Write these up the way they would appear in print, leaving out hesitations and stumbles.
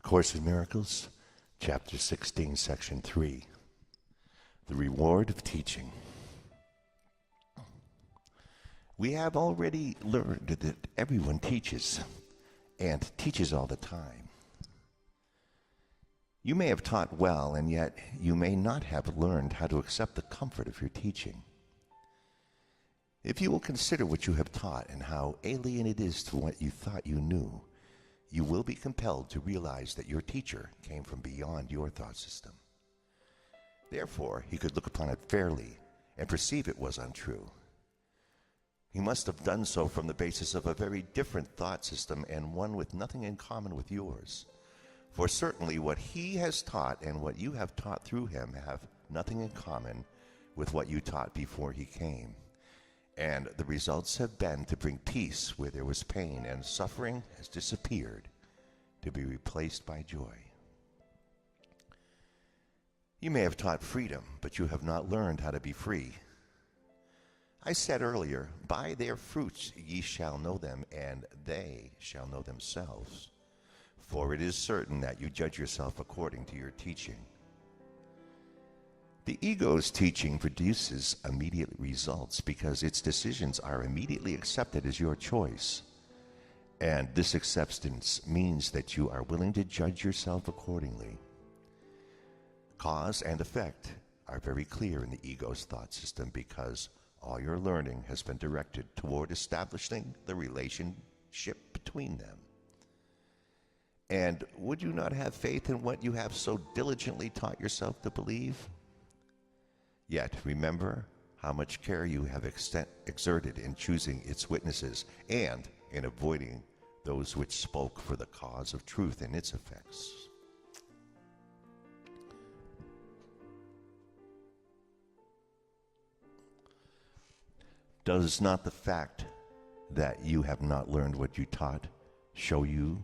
Course in Miracles, Chapter 16, Section 3, The Reward of Teaching. We have already learned that everyone teaches, and teaches all the time. You may have taught well, and yet you may not have learned how to accept the comfort of your teaching. If you will consider what you have taught and how alien it is to what you thought you knew, you will be compelled to realize that your teacher came from beyond your thought system. Therefore, he could look upon it fairly and perceive it was untrue. He must have done so from the basis of a very different thought system and one with nothing in common with yours. For certainly what he has taught and what you have taught through him have nothing in common with what you taught before he came. And the results have been to bring peace where there was pain, and suffering has disappeared to be replaced by joy. You may have taught freedom, but you have not learned how to be free. I said earlier, by their fruits ye shall know them, and they shall know themselves. For it is certain that you judge yourself according to your teaching. The ego's teaching produces immediate results because its decisions are immediately accepted as your choice. And this acceptance means that you are willing to judge yourself accordingly. Cause and effect are very clear in the ego's thought system because all your learning has been directed toward establishing the relationship between them. And would you not have faith in what you have so diligently taught yourself to believe? Yet remember how much care you have exerted in choosing its witnesses and in avoiding those which spoke for the cause of truth and its effects. Does not the fact that you have not learned what you taught show you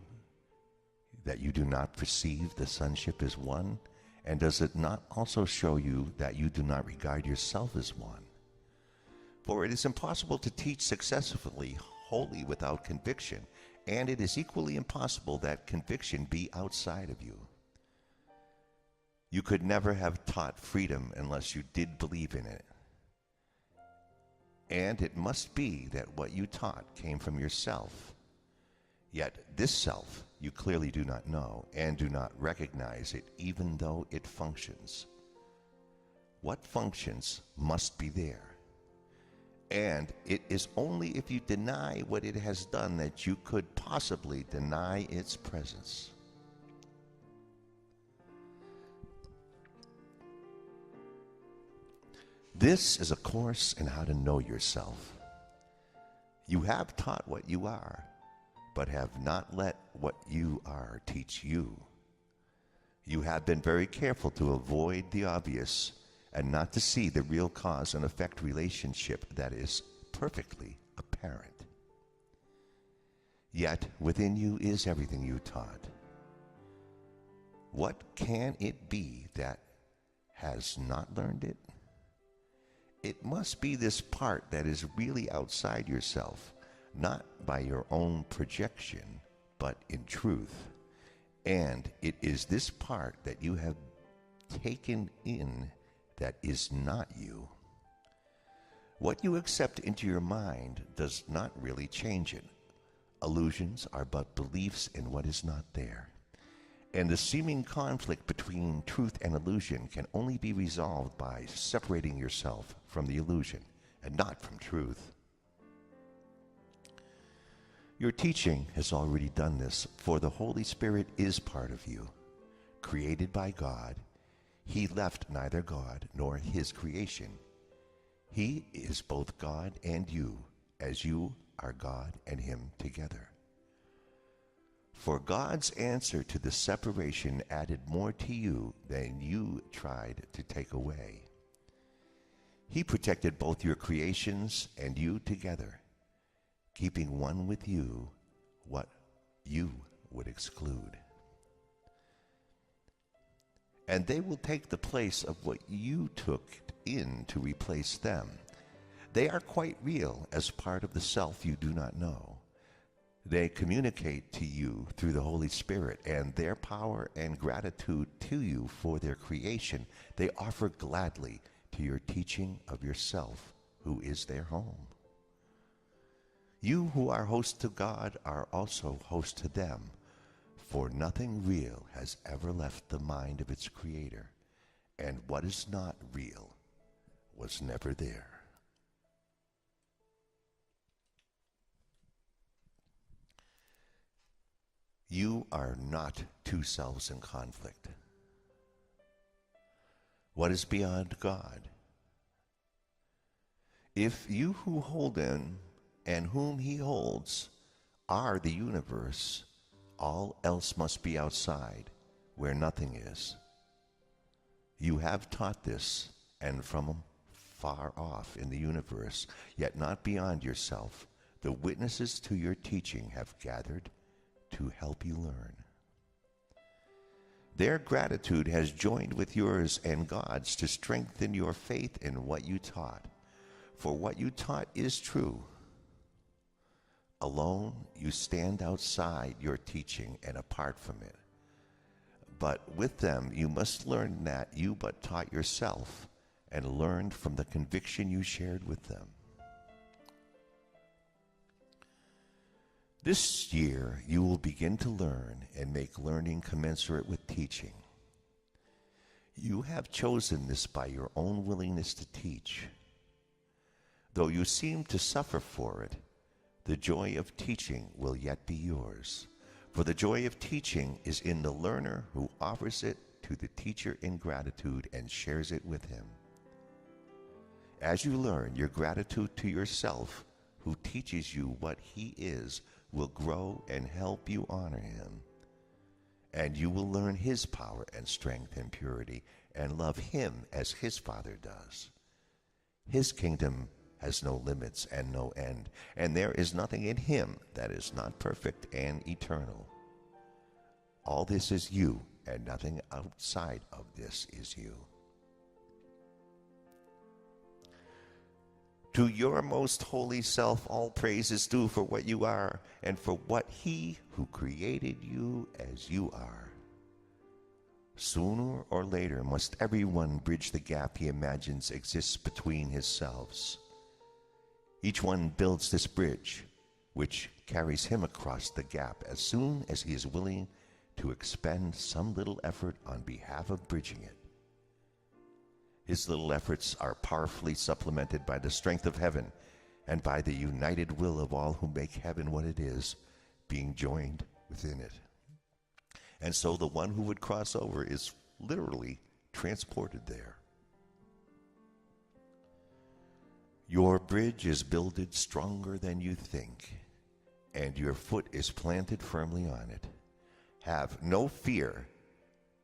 that you do not perceive the sonship as one? And does it not also show you that you do not regard yourself as one? For it is impossible to teach successfully wholly without conviction, and it is equally impossible that conviction be outside of you. You could never have taught freedom unless you did believe in it. And it must be that what you taught came from yourself. Yet this self you clearly do not know and do not recognize it even though it functions. What functions must be there. And it is only if you deny what it has done that you could possibly deny its presence. This is a course in how to know yourself. You have taught what you are, but have not let what you are teach you. You have been very careful to avoid the obvious and not to see the real cause and effect relationship that is perfectly apparent. Yet within you is everything you taught. What can it be that has not learned it? It must be this part that is really outside yourself, not by your own projection, but in truth. And it is this part that you have taken in that is not you. What you accept into your mind does not really change it. Illusions are but beliefs in what is not there. And the seeming conflict between truth and illusion can only be resolved by separating yourself from the illusion and not from truth. Your teaching has already done this, for the Holy Spirit is part of you. Created by God, he left neither God nor his creation. He is both God and you, as you are God and him together. For God's answer to the separation added more to you than you tried to take away. He protected both your creations and you together, keeping one with you what you would exclude. And they will take the place of what you took in to replace them. They are quite real as part of the self you do not know. They communicate to you through the Holy Spirit, and their power and gratitude to you for their creation they offer gladly to your teaching of yourself, who is their home. You who are host to God are also host to them, for nothing real has ever left the mind of its creator, and what is not real was never there. You are not two selves in conflict. What is beyond God? If you who hold him and whom he holds are the universe, all else must be outside, where nothing is. You have taught this, and from far off in the universe, yet not beyond yourself, the witnesses to your teaching have gathered to help you learn. Their gratitude has joined with yours and God's to strengthen your faith in what you taught. For what you taught is true. Alone, you stand outside your teaching and apart from it. But with them, you must learn that you but taught yourself and learned from the conviction you shared with them. This year, you will begin to learn and make learning commensurate with teaching. You have chosen this by your own willingness to teach. Though you seem to suffer for it, the joy of teaching will yet be yours. For the joy of teaching is in the learner who offers it to the teacher in gratitude and shares it with him. As you learn, your gratitude to yourself, who teaches you what he is, will grow and help you honor him. And you will learn his power and strength and purity and love him as his Father does. His kingdom has no limits and no end, and there is nothing in him that is not perfect and eternal. All this is you, and nothing outside of this is you. To your most holy self all praise is due for what you are, and for what he who created you as you are. Sooner or later must everyone bridge the gap he imagines exists between his selves. Each one builds this bridge, which carries him across the gap as soon as he is willing to expend some little effort on behalf of bridging it. His little efforts are powerfully supplemented by the strength of heaven and by the united will of all who make heaven what it is, being joined within it. And so the one who would cross over is literally transported there. Your bridge is builded stronger than you think, and your foot is planted firmly on it. Have no fear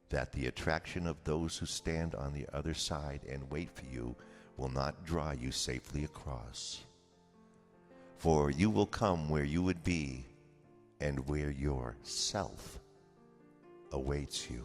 that the attraction of those who stand on the other side and wait for you will not draw you safely across. For you will come where you would be and where your self awaits you.